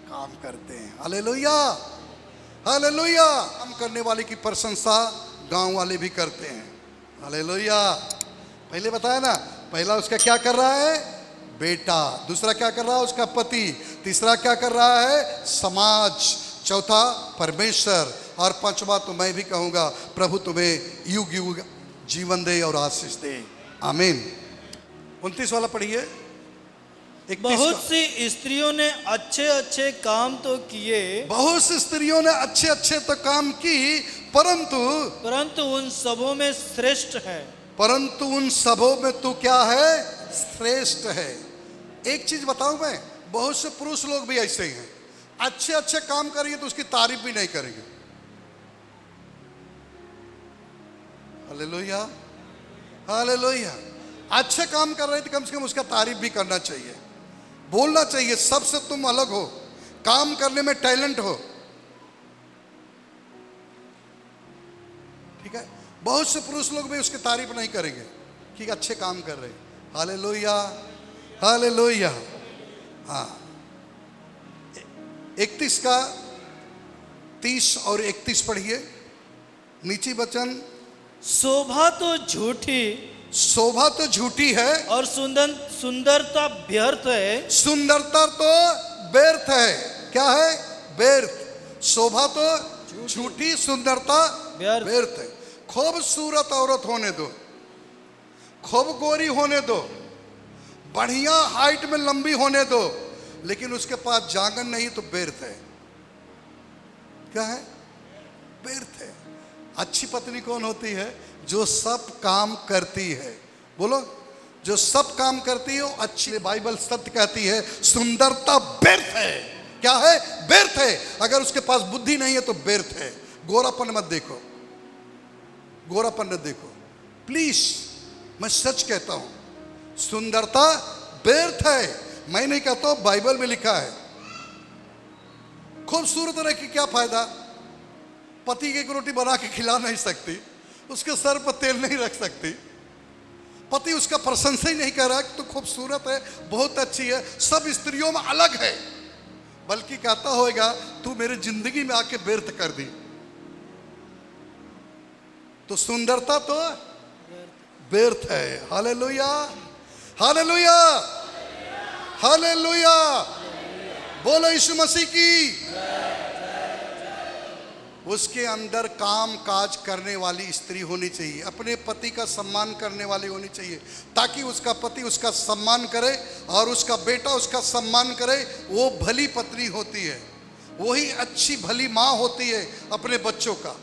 काम करते हैं। हालेलुया। हालेलुया। काम करने वाले की प्रशंसा गांव वाले भी करते हैं। हालेलुया। पहले बताया ना, पहला उसका क्या कर रहा है? बेटा। दूसरा क्या कर रहा है? उसका पति। तीसरा क्या कर रहा है? समाज। चौथा परमेश्वर। और पांचवा तो मैं भी कहूंगा, प्रभु तुम्हें युग युग जीवन दे और आशीष दे। आमीन। 29 वाला पढ़िए। बहुत सी स्त्रियों ने अच्छे अच्छे काम तो किए, बहुत सी स्त्रियों ने अच्छे अच्छे तो काम की, परंतु उन सबों में श्रेष्ठ है। परंतु उन सबों में तू क्या है? श्रेष्ठ है। एक चीज बताऊं मैं, बहुत से पुरुष लोग भी ऐसे ही हैं, अच्छे अच्छे काम करेंगे तो उसकी तारीफ भी नहीं करेंगे। हालेलुया। हालेलुया। अच्छे काम कर रहे थे, कम से कम उसका तारीफ भी करना चाहिए, बोलना चाहिए सबसे तुम अलग हो, काम करने में टैलेंट हो। ठीक है। बहुत से पुरुष लोग भी उसकी तारीफ नहीं करेंगे कि अच्छे काम कर रहे हैं। हालेलुया। हालेलुया। हाँ। 31 का 30 और 31 पढ़िए। नीचे वचन, शोभा तो झूठी, शोभा तो झूठी है और सुंदरता व्यर्थ है। सुंदरता तो व्यर्थ है। क्या है? व्यर्थ। शोभा तो झूठी, सुंदरता व्यर्थ है। खूबसूरत औरत होने दो, खूब गोरी होने दो, बढ़िया हाइट में लंबी होने दो, लेकिन उसके पास जांगन नहीं तो व्यर्थ है। क्या है? व्यर्थ है। अच्छी पत्नी कौन होती है? जो सब काम करती है। बोलो, जो सब काम करती है वो अच्छी। बाइबल सत्य कहती है सुंदरता व्यर्थ है। क्या है? व्यर्थ है। अगर उसके पास बुद्धि नहीं है तो व्यर्थ है। गोरापन मत देखो, गोरापन मत देखो प्लीज, मैं सच कहता हूं, सुंदरता व्यर्थ है। मैं नहीं कहता हूं, बाइबल में लिखा है। खूबसूरत रह के क्या फायदा? पति की एक रोटी बना के खिला नहीं सकती, उसके सर पर तेल नहीं रख सकती, पति उसका प्रशंसा ही नहीं कर रहा कि तू खूबसूरत है, बहुत अच्छी है, सब स्त्रियों में अलग है, बल्कि कहता होगा तू मेरे जिंदगी में आके व्यर्थ कर दी। तो सुंदरता तो व्यर्थ है। हालेलुया, हालेलुया, हालेलुया, बोलो यीशु मसीह की। उसके अंदर काम काज करने वाली स्त्री होनी चाहिए, अपने पति का सम्मान करने वाली होनी चाहिए, ताकि उसका पति उसका सम्मान करे और उसका बेटा उसका सम्मान करे। वो भली पत्नी होती है, वही अच्छी भली माँ होती है अपने बच्चों का।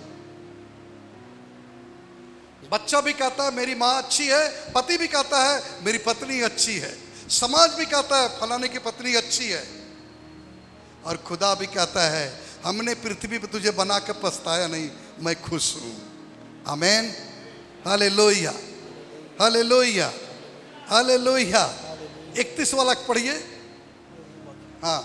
बच्चा भी कहता है मेरी माँ अच्छी है, पति भी कहता है मेरी पत्नी अच्छी है, समाज भी कहता है फलाने की पत्नी अच्छी है, और खुदा भी कहता है हमने पृथ्वी पर तुझे बना कर पछताया नहीं, मैं खुश हूं। आमेन, हालेलुया, हालेलुया, हालेलुया। 31 वाला पढ़िए। हाँ,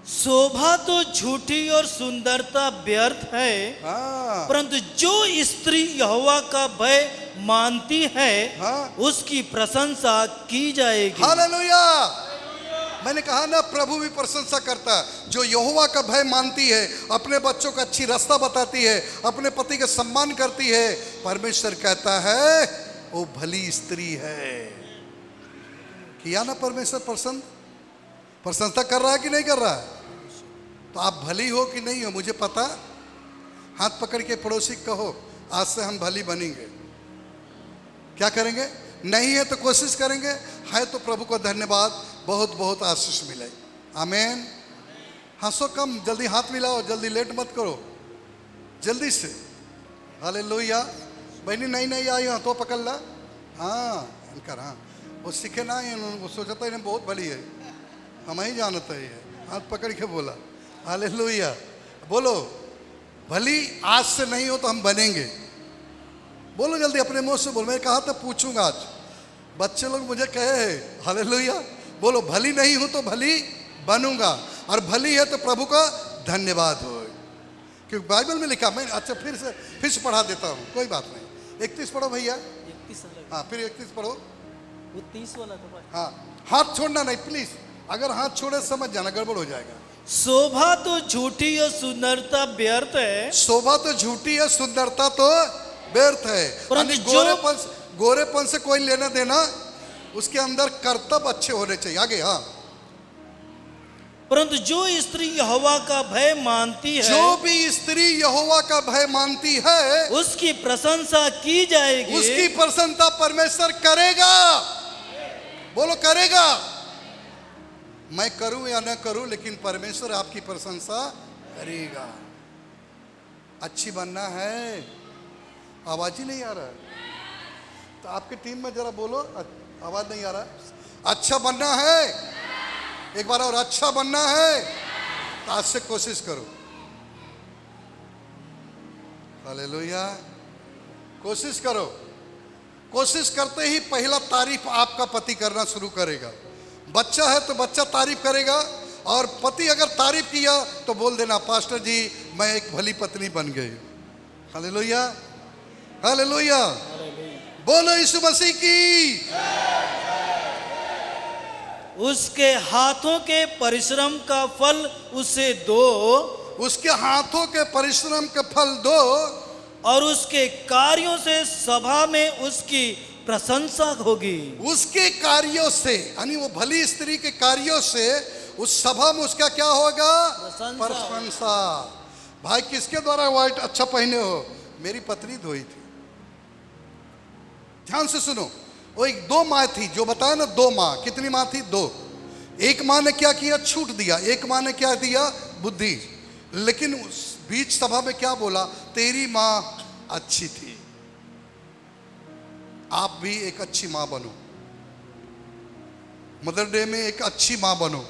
शोभा तो झूठी और सुंदरता व्यर्थ है, हाँ, परंतु जो स्त्री यहोवा का भय मानती है, हाँ, उसकी प्रशंसा की जाएगी। हालेलुया। मैंने कहा ना, प्रभु भी प्रशंसा करता है। जो यहोवा का भय मानती है, अपने बच्चों का अच्छी रास्ता बताती है, अपने पति का सम्मान करती है, परमेश्वर कहता है वो भली स्त्री है। किया ना परमेश्वर प्रसन्न? प्रशंसा कर रहा है कि नहीं कर रहा है? तो आप भली हो कि नहीं हो मुझे पता। हाथ पकड़ के पड़ोसी कहो आज से हम भली बनेंगे। क्या करेंगे? नहीं है तो कोशिश करेंगे, है तो प्रभु को धन्यवाद, बहुत बहुत आशीष मिले। आमेन। हंसो कम, जल्दी हाथ मिलाओ, जल्दी लेट मत करो, जल्दी से। हालेलुया। बहनी नहीं नहीं आई हो तो पकड़ ला। हाँ इनकर, हाँ वो सीखे ना, वो सोचा था इन्हें बहुत भली है, हम ही जानते हैं। हाथ पकड़ के बोला हालेलुया। बोलो भली आज से नहीं हो तो हम बनेंगे। बोलो जल्दी, अपने मुंह से बोलो। मैं कहा था पूछूंगा आज, बच्चे लोग मुझे कहे हैं हालेलुया। बोलो भली नहीं हूं तो भली बनूंगा, और भली है तो प्रभु का धन्यवाद हो, क्योंकि बाइबल में लिखा। मैं अच्छा फिर से पढ़ा देता हूं, कोई बात नहीं। 31 पढ़ो भैया। 31 हाँ फिर 31 पढ़ो। वो 30 वाला तो भाई। हाँ, हाथ छोड़ना नहीं प्लीज, अगर हाथ छोड़े समझ जाना, गड़बड़ हो जाएगा। शोभा तो झूठी और सुंदरता व्यर्थ है, शोभा तो झूठी है, सुंदरता तो व्यर्थ है। परंतु यानी गोरेपन से कोई लेना देना, उसके अंदर कर्तव्य अच्छे होने चाहिए। आगे। हाँ, परंतु जो स्त्री यहोवा का भय मानती है, जो भी स्त्री यहोवा का भय मानती है, उसकी प्रशंसा की जाएगी। उसकी प्रशंसा परमेश्वर करेगा। बोलो करेगा। मैं करूं या न करूं, लेकिन परमेश्वर आपकी प्रशंसा करेगा। अच्छी बनना है, आवाज ही नहीं आ रहा है तो आपकी टीम में जरा बोलो, आवाज नहीं आ रहा है। अच्छा बनना है, एक बार और, अच्छा बनना है तो आज से कोशिश करो। हालेलुया। कोशिश करो। कोशिश करते ही पहला तारीफ आपका पति करना शुरू करेगा। बच्चा है तो बच्चा तारीफ करेगा, और पति अगर तारीफ किया तो बोल देना पास्टर जी मैं एक भली पत्नी बन गई। Hallelujah, hallelujah. बोलो यीशु मसीह की। उसके हाथों के परिश्रम का फल उसे दो, उसके हाथों के परिश्रम के फल दो, और उसके कार्यों से सभा में उसकी प्रशंसा होगी। उसके कार्यों से, यानी वो भली स्त्री के कार्यों से उस सभा में उसका क्या होगा? प्रशंसा। प्रशंसा। भाई किसके द्वारा व्हाइट अच्छा पहने हो? मेरी पत्नी धोई थी। ध्यान से सुनो, वो एक 2 माँ थी, जो बताया ना 2 माँ। कितनी माँ थी? 2। एक माँ ने क्या किया? छूट दिया। एक माँ ने क्या दिया? बुद्धि। लेकिन उस बीच सभा में क्या बोला? तेरी माँ अच्छी थी, आप भी एक अच्छी माँ बनो। मदर डे में एक अच्छी माँ बनो।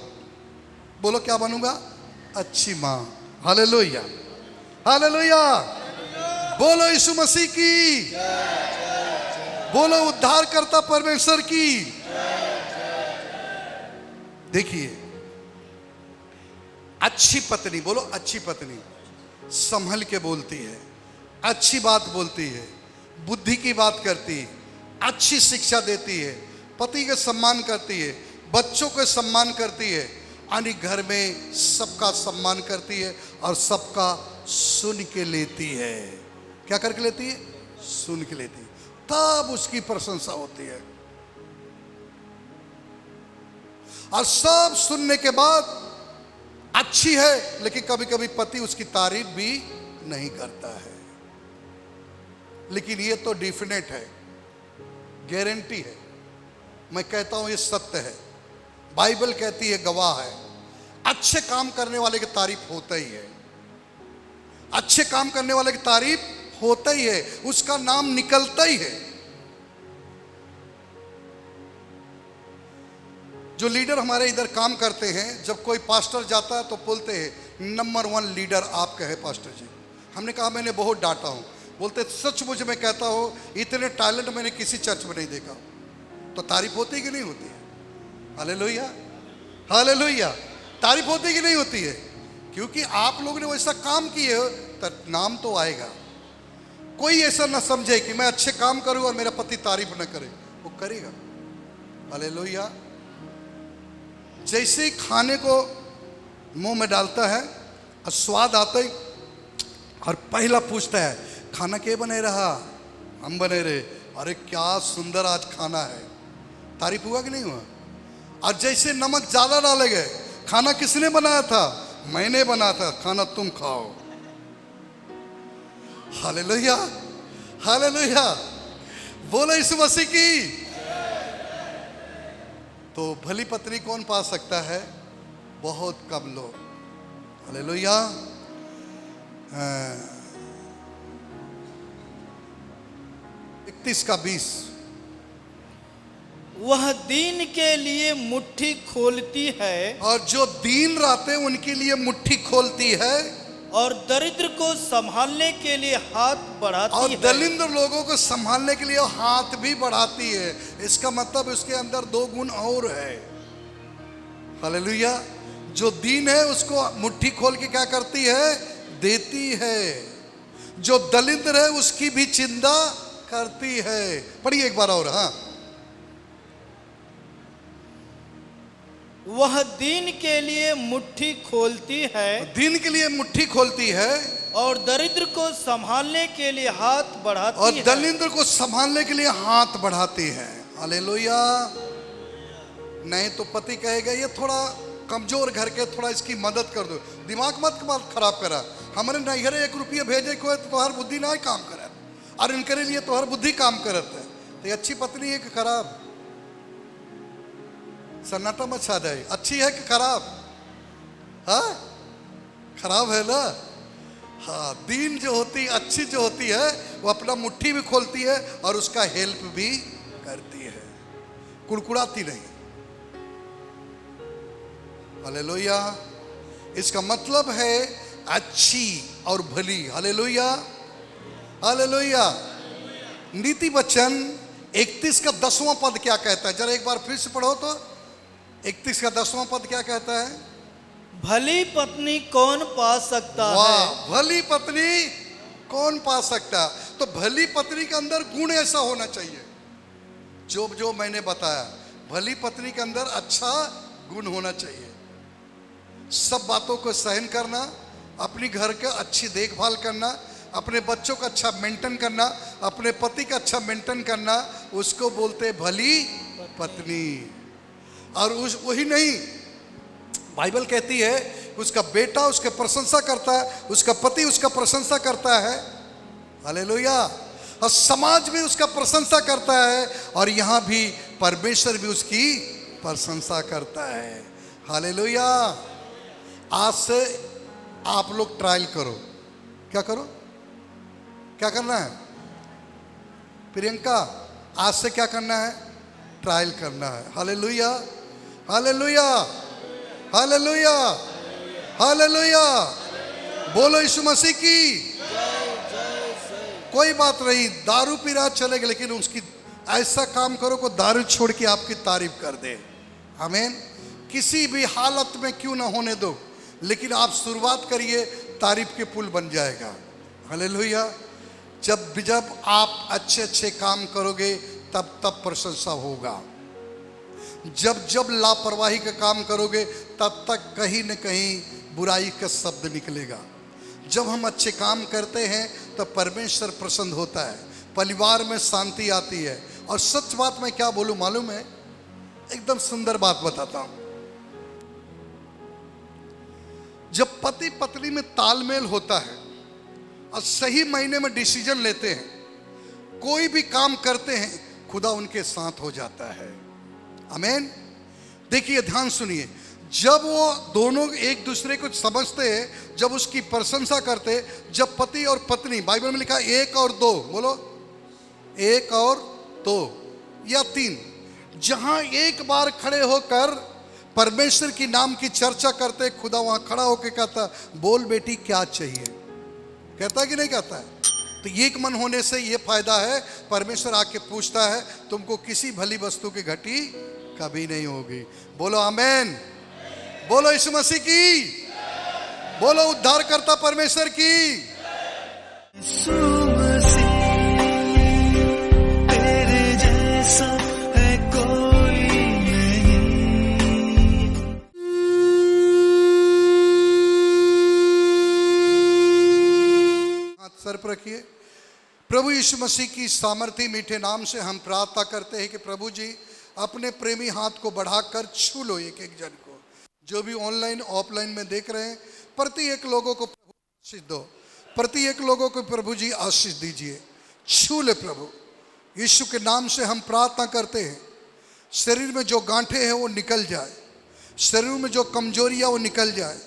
बोलो क्या बनूंगा? अच्छी माँ। Hallelujah, hallelujah. बोलो यीशु मसीह की। बोलो उद्धारकर्ता परमेश्वर की। देखिए अच्छी पत्नी, बोलो अच्छी पत्नी। संभल के बोलती है, अच्छी बात बोलती है, बुद्धि की बात करती है, अच्छी शिक्षा देती है, पति का सम्मान करती है, बच्चों का सम्मान करती है, यानी घर में सबका सम्मान करती है और सबका सुन के लेती है। क्या करके लेती है? सुन के लेती है, तब उसकी प्रशंसा होती है। और सब सुनने के बाद अच्छी है, लेकिन कभी कभी पति उसकी तारीफ भी नहीं करता है। लेकिन ये तो डेफिनेट है, गारंटी है, मैं कहता हूं ये सत्य है, बाइबल कहती है, गवाह है, अच्छे काम करने वाले की तारीफ होता ही है, अच्छे काम करने वाले की तारीफ होता ही है, उसका नाम निकलता ही है। जो लीडर हमारे इधर काम करते हैं, जब कोई पास्टर जाता है तो बोलते हैं नंबर 1 लीडर आपका है पास्टर जी। हमने कहा मैंने बहुत डांटा हूं, बोलते सचमुच मैं कहता हूं इतने टैलेंट मैंने किसी चर्च में नहीं देखा। तो तारीफ होती कि नहीं होती है? हालेलुया, हालेलुया, तारीफ होती कि नहीं होती है? क्योंकि आप लोगों ने वैसा काम किए हो तो नाम तो आएगा। कोई ऐसा ना समझे कि मैं अच्छे काम करूं और मेरा पति तारीफ ना करे, वो करेगा। हालेलुया। जैसे ही खाने को मुंह में डालता है और स्वाद आता ही और पहला पूछता है खाना के बने रहा? हम बने रहे। अरे क्या सुंदर आज खाना है, तारीफ हुआ कि नहीं हुआ? और जैसे नमक ज्यादा डाले गए, खाना किसने बनाया था? मैंने बनाया था, खाना तुम खाओ। हालेलुया, हालेलुया, बोलो यीशु मसीह की। तो भली पत्नी कौन पा सकता है? बहुत कम लोग। हालेलुया। 31:20 वह दीन के लिए मुट्ठी खोलती है और जो दीन रहते उनके लिए मुट्ठी खोलती है और दरिद्र को संभालने के लिए हाथ बढ़ाती और है। दरिद्र लोगों को संभालने के लिए हाथ भी बढ़ाती है। इसका मतलब उसके अंदर 2 गुण और है। हालेलुया। जो दीन है उसको मुट्ठी खोल के क्या करती है? देती है। जो दरिद्र है उसकी भी चिंता करती है। पढ़िए एक बार और। हाँ, वह दीन के लिए मुट्ठी खोलती है दीन के लिए मुट्ठी खोलती है और दरिद्र को संभालने के लिए हाथ बढ़ाती और है। दरिद्र को संभालने के लिए हाथ बढ़ाती है। हालेलुया। नहीं तो पति कहेगा ये थोड़ा कमजोर घर के, थोड़ा इसकी मदद कर दो। दिमाग मत खराब करा। हमारे नैहरे 1 रुपया भेजे को तो तोहर बुद्धि ना काम करे और इनके लिए तोहर बुद्धि काम करत है। तो ये अच्छी पत्नी है कि खराब? सन्नाटा मत छा जाए। अच्छी है कि खराब? हाँ, खराब है ना। हाँ, दीन जो होती, अच्छी जो होती है, वो अपना मुट्ठी भी खोलती है और उसका हेल्प भी करती है, कुड़कुड़ाती नहीं। हालेलुया। इसका मतलब है अच्छी और भली। Hallelujah, hallelujah. नीति वचन 31 का 10वां पद क्या कहता है? जरा एक बार फिर से पढ़ो तो। 31 का 10वां पद क्या कहता है? भली पत्नी कौन पा सकता है? वाह, भली पत्नी कौन पा सकता? तो भली पत्नी के अंदर गुण ऐसा होना चाहिए जो मैंने बताया। भली पत्नी के अंदर अच्छा गुण होना चाहिए। सब बातों को सहन करना, अपनी घर का अच्छी देखभाल करना, अपने बच्चों का अच्छा मेंटेन करना, अपने पति का अच्छा मेंटेन करना, उसको बोलते भली पत्नी। और वही नहीं, बाइबल कहती है उसका बेटा उसके प्रशंसा करता है, उसका पति उसका प्रशंसा करता है। हालेलुया। और समाज भी उसका प्रशंसा करता है और यहाँ भी परमेश्वर भी उसकी प्रशंसा करता है। हालेलुया। आज से आप लोग ट्रायल करो। क्या करो? क्या करना है प्रियंका? आज से क्या करना है? ट्रायल करना है। Hallelujah, hallelujah, hallelujah, hallelujah. बोलो यीशु मसीह की। कोई बात नहीं, दारू पी रहा चलेगा, लेकिन उसकी ऐसा काम करो को दारू छोड़ के आपकी तारीफ कर दे। आमीन। किसी भी हालत में क्यों ना होने दो, लेकिन आप शुरुआत करिए तारीफ के पुल बन जाएगा। हालेलुया। जब जब आप अच्छे अच्छे काम करोगे तब तब प्रशंसा होगा। जब जब लापरवाही का काम करोगे तब तक कहीं न कहीं बुराई का शब्द निकलेगा। जब हम अच्छे काम करते हैं तो परमेश्वर प्रसन्न होता है, परिवार में शांति आती है। और सच बात मैं क्या बोलूं मालूम है, एकदम सुंदर बात बताता हूं। जब पति पत्नी में तालमेल होता है और सही महीने में डिसीजन लेते हैं, कोई भी काम करते हैं, खुदा उनके साथ हो जाता है। आमीन। देखिए ध्यान सुनिए, जब वो दोनों एक दूसरे को समझते हैं, जब उसकी प्रशंसा करते, जब पति और पत्नी, बाइबल में लिखा एक और दो, बोलो एक और दो या तीन, जहां एक बार खड़े होकर परमेश्वर की नाम की चर्चा करते, खुदा वहां खड़ा होकर कहता बोल बेटी क्या चाहिए, कहता है कि नहीं कहता है। तो एक मन होने से ये फायदा है, परमेश्वर आके पूछता है तुमको किसी भली वस्तु की घटी कभी नहीं होगी। बोलो आमेन, बोलो यीशु मसीह की, बोलो उद्धारकर्ता परमेश्वर की। तेरे जैसा है कोई नहीं। हाथ सर पर रखिए। प्रभु यीशु मसीह की सामर्थी मीठे नाम से हम प्रार्थना करते हैं कि प्रभु जी अपने प्रेमी हाथ को बढ़ाकर छू लो एक एक जन को, जो भी ऑनलाइन ऑफलाइन में देख रहे हैं। प्रति एक लोगों को प्रभु आशीष दो, प्रति एक लोगों को प्रभु जी आशीष दीजिए, छू ले प्रभु यीशु के नाम से हम प्रार्थना करते हैं। शरीर में जो गांठे हैं वो निकल जाए, शरीर में जो कमजोरियां वो निकल जाए,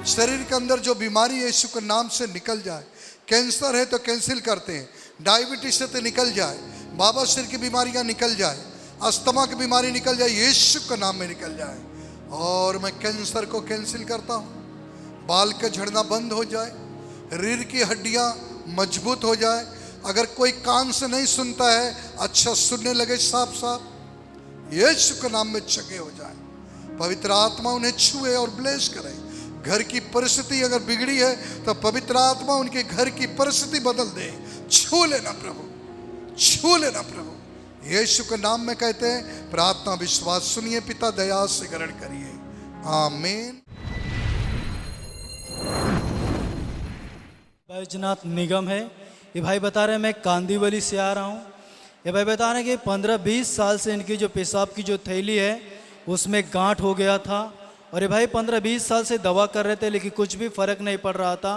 शरीर के अंदर जो बीमारी है यीशु के नाम से निकल जाए। कैंसर है तो कैंसिल करते हैं, डायबिटीज से तो निकल जाए, बाबा सिर की बीमारियां निकल जाए, अस्थमा की बीमारी निकल जाए, यीशु के नाम में निकल जाए। और मैं कैंसर को कैंसिल करता हूँ, बाल का झड़ना बंद हो जाए, रीढ़ की हड्डियाँ मजबूत हो जाए। अगर कोई कान से नहीं सुनता है अच्छा सुनने लगे साफ साफ, यीशु के नाम में चंगे हो जाए। पवित्र आत्मा उन्हें छुए और ब्लेस करे। घर की परिस्थिति अगर बिगड़ी है तो पवित्र आत्मा उनके घर की परिस्थिति बदल दे। छू लेना प्रभु, छू लेना प्रभु, यीशु के नाम में कहते हैं प्रार्थना विश्वास सुनिए पिता, दया से ग्रहण करिए, आमीन। बैजनाथ निगम है, ये भाई बता रहे हैं मैं कांदीवली से आ रहा हूँ। ये भाई बता रहे हैं कि 15-20 साल से इनकी जो पेशाब की जो थैली है उसमें गांठ हो गया था। और ये भाई 15-20 साल से दवा कर रहे थे लेकिन कुछ भी फर्क नहीं पड़ रहा था।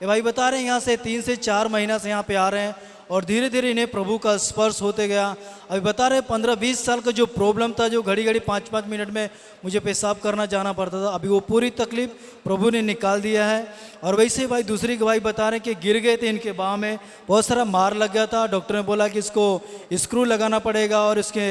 ये भाई बता रहे हैं यहाँ से 3 से 4 महीना से यहाँ पे आ रहे हैं और धीरे धीरे इन्हें प्रभु का स्पर्श होते गया। अभी बता रहे 15-20 साल का जो प्रॉब्लम था, जो घड़ी घड़ी 5-5 मिनट में मुझे पेशाब करना जाना पड़ता था, अभी वो पूरी तकलीफ प्रभु ने निकाल दिया है। और वैसे भाई दूसरी गवाही बता रहे हैं कि गिर गए थे, इनके बाह में बहुत सारा मार लग गया था। डॉक्टर ने बोला कि इसको स्क्रू लगाना पड़ेगा और इसके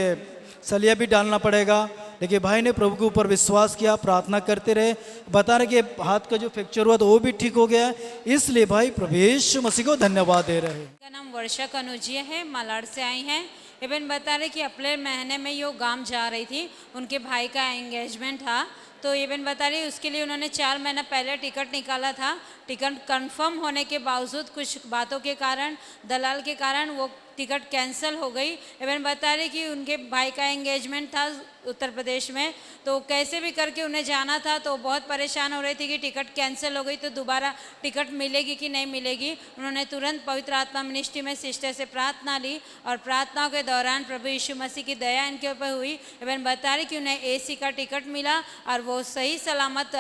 सलिया भी डालना पड़ेगा। लेकिन भाई ने प्रभु के ऊपर विश्वास किया, प्रार्थना करते रहे। बता रहे कि हाथ का जो फ्रैक्चर हुआ तो वो भी ठीक हो गया है। इसलिए भाई प्रभु यीशु मसीह को धन्यवाद दे रहे हैं। का नाम वर्षा कनौजिया है, मालाड से आई हैं। इवन बता रहे कि अप्रैल महीने में ये गांव जा रही थी, उनके भाई का एंगेजमेंट था। तो इवन बता रही उसके लिए उन्होंने 4 महीना पहले टिकट निकाला था। टिकट कंफर्म होने के बावजूद कुछ बातों के कारण, दलाल के कारण वो टिकट कैंसिल हो गई। इवन बता रही कि उनके भाई का एंगेजमेंट था उत्तर प्रदेश में, तो कैसे भी करके उन्हें जाना था। तो बहुत परेशान हो रही थी कि टिकट कैंसिल हो गई तो दोबारा टिकट मिलेगी कि नहीं मिलेगी। उन्होंने तुरंत पवित्र आत्मा मिनिस्ट्री में सिस्टर से प्रार्थना ली और प्रार्थनाओं के दौरान प्रभु यीशु मसीह की दया इनके ऊपर हुई। इवन बता रही कि उन्हें AC का टिकट मिला और वो सही सलामत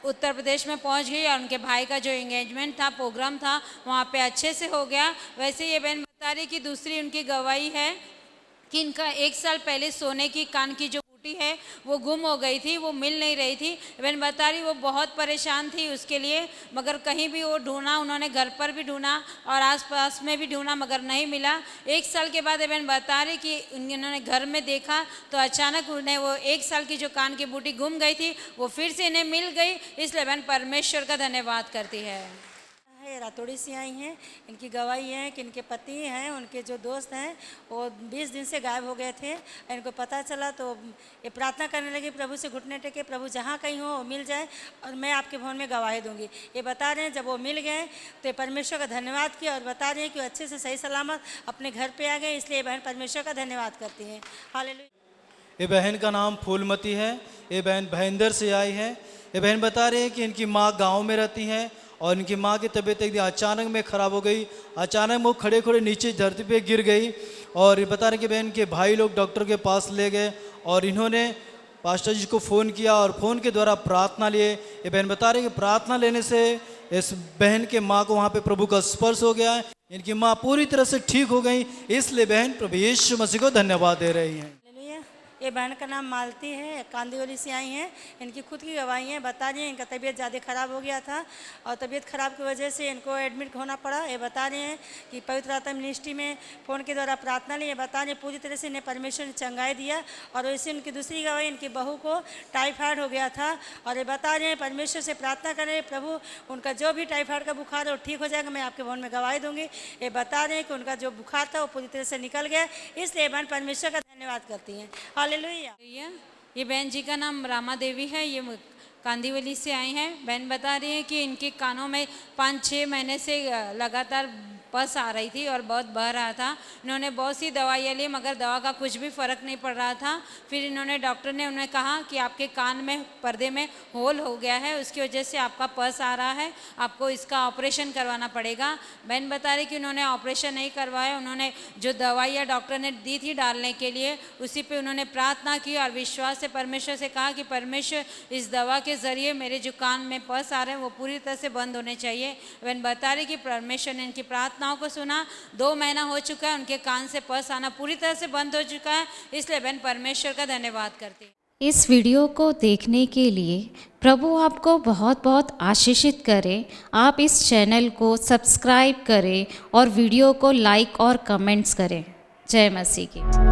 उत्तर प्रदेश में पहुंच गई और उनके भाई का जो एंगेजमेंट था, प्रोग्राम था, वहाँ पे अच्छे से हो गया। वैसे ये बहन बता रही कि दूसरी उनकी गवाही है कि इनका 1 साल पहले सोने की कान की जो बूटी है वो गुम हो गई थी, वो मिल नहीं रही थी। बहन बता रही वो बहुत परेशान थी उसके लिए, मगर कहीं भी वो ढूंढा, उन्होंने घर पर भी ढूंढा और आसपास में भी ढूंढा मगर नहीं मिला। 1 साल के बाद बहन बता रही कि उन्होंने घर में देखा तो अचानक उन्हें वो 1 साल की जो कान की बूटी गुम गई थी वो फिर से इन्हें मिल गई। इसलिए बहन परमेश्वर का धन्यवाद करती है। ये रातोड़ी से आई हैं। इनकी गवाही है कि इनके पति हैं, उनके जो दोस्त हैं वो 20 दिन से गायब हो गए थे। इनको पता चला तो ये प्रार्थना करने लगे, प्रभु से घुटने टेके, प्रभु जहाँ कहीं हो वो मिल जाए और मैं आपके भवन में गवाही दूंगी। ये बता रहे हैं जब वो मिल गए तो परमेश्वर का धन्यवाद किया और बता रहे हैं कि वो अच्छे से सही सलामत अपने घर पे आ गए, इसलिए बहन परमेश्वर का धन्यवाद करती हैं। हालेलुया। ये बहन का नाम फूलमती है। ये बहन भयंदर से आई है। ये बहन बता रही है कि इनकी माँ गांव में रहती हैं और इनकी माँ की तबीयत एक दिन अचानक में ख़राब हो गई। अचानक वो खड़े खड़े नीचे धरती पे गिर गई और ये बता रहे कि बहन के भाई लोग डॉक्टर के पास ले गए और इन्होंने पास्टर जी को फ़ोन किया और फ़ोन के द्वारा प्रार्थना लिए। ये बहन बता रहे कि प्रार्थना लेने से इस बहन के माँ को वहाँ पे प्रभु का स्पर्श हो गया है। इनकी माँ पूरी तरह से ठीक हो गई, इसलिए बहन प्रभु यीशु मसीह को धन्यवाद दे रही हैं। हालेलुया। ये बहन का नाम मालती है, कांदीवली से आई हैं। इनकी खुद की गवाही है, बता रही हैं इनका तबीयत ज़्यादा ख़राब हो गया था और तबीयत ख़राब की वजह से इनको एडमिट होना पड़ा। ये बता रहे हैं कि पवित्र आत्मा मिनिस्ट्री में फ़ोन के द्वारा प्रार्थना ली। ये बता रहे हैं पूरी तरह से इन्हें परमेश्वर ने चंगाई दिया। और वैसे उनकी दूसरी गवाही, इनकी बहू को टाइफाइड हो गया था और ये बता रहे हैं परमेश्वर से प्रार्थना करें, प्रभु उनका जो भी टाइफाइड का बुखार है वो ठीक हो जाएगा, मैं आपके भवन में गवाही दूंगी। ये बता रहे हैं कि उनका जो बुखार था वो पूरी तरह से निकल गया, इसलिए बहन परमेश्वर का धन्यवाद करती हैं। हालेलुया। ये बहन जी का नाम रामा देवी है। ये कांदीवली से आई हैं। बहन बता रही है कि इनके कानों में 5-6 महीने से लगातार पस आ रही थी और बहुत बह रहा था। इन्होंने बहुत सी दवाइयाँ ली मगर दवा का कुछ भी फ़र्क नहीं पड़ रहा था। फिर इन्होंने डॉक्टर ने उन्हें कहा कि आपके कान में पर्दे में होल हो गया है, उसकी वजह से आपका पस आ रहा है, आपको इसका ऑपरेशन करवाना पड़ेगा। बहन बता रही कि उन्होंने ऑपरेशन नहीं करवाया, उन्होंने जो दवाइयाँ डॉक्टर ने दी थी डालने के लिए उसी पे उन्होंने प्रार्थना की और विश्वास से परमेश्वर से कहा कि परमेश्वर इस दवा के ज़रिए मेरे जो कान में पस आ रहे हैं वो पूरी तरह से बंद होने चाहिए। बहन बता रही कि परमेश्वर ने इनकी प्रार्थनाओं को सुना। 2 महीना हो चुका है, उनके कान से पस आना पूरी तरह से बंद हो चुका है, इसलिए बहन परमेश्वर का धन्यवाद करती है। इस वीडियो को देखने के लिए प्रभु आपको बहुत बहुत आशीषित करे। आप इस चैनल को सब्सक्राइब करें और वीडियो को लाइक और कमेंट्स करें। जय मसीह की।